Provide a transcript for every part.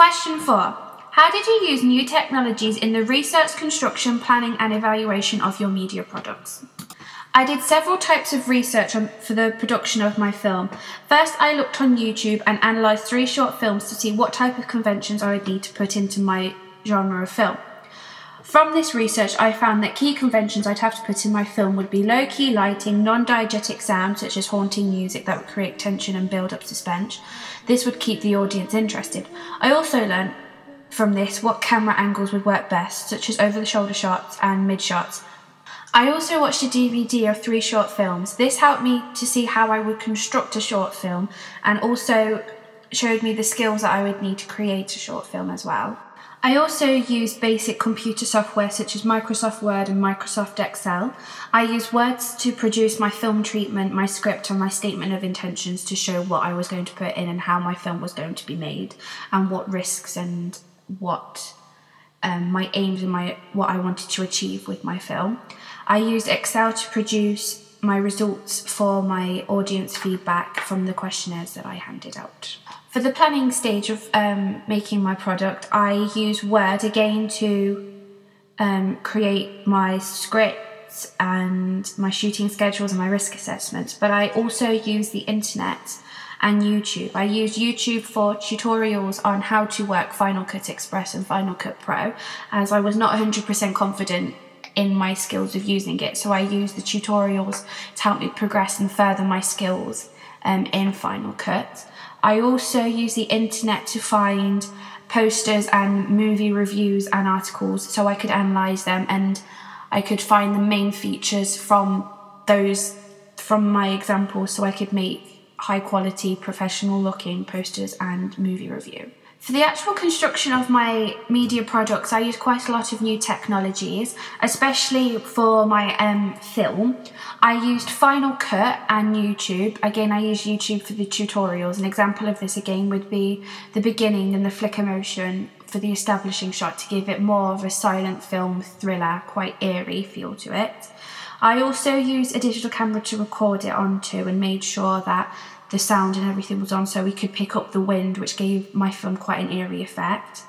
Question 4. How did you use new technologies in the research, construction, planning and evaluation of your media products? I did several types of research for the production of my film. First, I looked on YouTube and analysed 3 short films to see what type of conventions I would need to put into my genre of film. From this research, I found that key conventions I'd have to put in my film would be low-key lighting, non-diegetic sound such as haunting music that would create tension and build up suspense. This would keep the audience interested. I also learned from this what camera angles would work best, such as over-the-shoulder shots and mid-shots. I also watched a DVD of 3 short films. This helped me to see how I would construct a short film and also showed me the skills that I would need to create a short film as well. I also used basic computer software such as Microsoft Word and Microsoft Excel. I used Words to produce my film treatment, my script and my statement of intentions to show what I was going to put in and how my film was going to be made and what risks and what my aims and what I wanted to achieve with my film. I used Excel to produce my results for my audience feedback from the questionnaires that I handed out. For the planning stage of making my product, I used Word again to create my scripts and my shooting schedules and my risk assessments, but I also used the internet and YouTube. I used YouTube for tutorials on how to work Final Cut Express and Final Cut Pro, as I was not 100% confident in my skills of using it, so I used the tutorials to help me progress and further my skills in Final Cut. I also used the internet to find posters and movie reviews and articles so I could analyse them and I could find the main features from my examples so I could make high quality, professional looking posters and movie review. For the actual construction of my media products, I use quite a lot of new technologies, especially for my film. I used Final Cut and YouTube. Again, I use YouTube for the tutorials. An example of this again would be the beginning and the flicker motion for the establishing shot to give it more of a silent film thriller, quite eerie feel to it. I also used a digital camera to record it onto and made sure that the sound and everything was on so we could pick up the wind, which gave my film quite an eerie effect.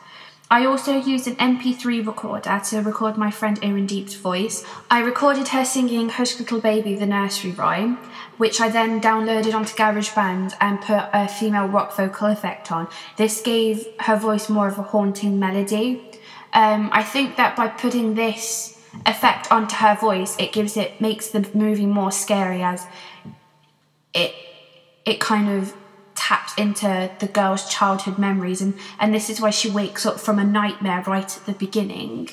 I also used an MP3 recorder to record my friend Erin Deep's voice. I recorded her singing Hush Little Baby, the nursery rhyme, which I then downloaded onto GarageBand and put a female rock vocal effect on. This gave her voice more of a haunting melody. I think that by putting this effect onto her voice, it makes the movie more scary, as it kind of taps into the girl's childhood memories, and this is why she wakes up from a nightmare right at the beginning.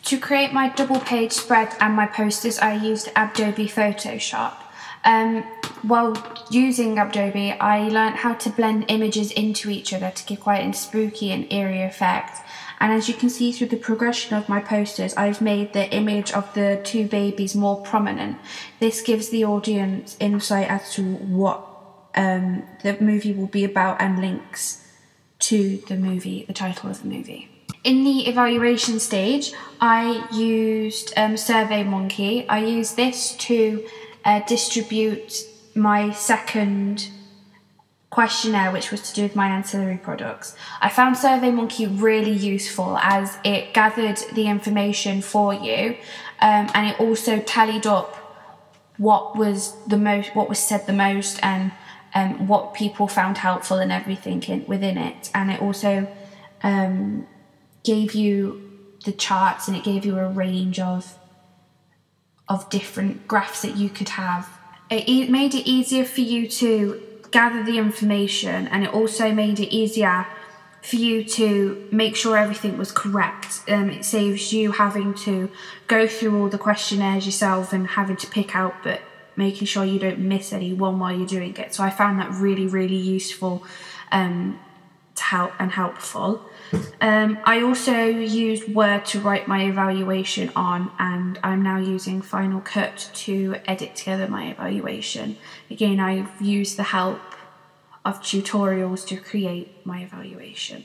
To create my double page spread and my posters, I used Adobe Photoshop. While using Adobe, I learned how to blend images into each other to give quite a spooky and eerie effect. And as you can see through the progression of my posters, I've made the image of the 2 babies more prominent. This gives the audience insight as to what the movie will be about and links to the movie, the title of the movie. In the evaluation stage, I used SurveyMonkey. I used this to distribute my second questionnaire, which was to do with my ancillary products. I found SurveyMonkey really useful as it gathered the information for you, and it also tallied up what was said the most and what people found helpful and everything within it. And it also gave you the charts, and it gave you a range of different graphs that you could have. It made it easier for you to gather the information, and it also made it easier for you to make sure everything was correct. It saves you having to go through all the questionnaires yourself and having to pick out, but making sure you don't miss anyone while you're doing it. So I found that really, really useful helpful. I also used Word to write my evaluation on, and I'm now using Final Cut to edit together my evaluation. Again, I've used the help of tutorials to create my evaluation.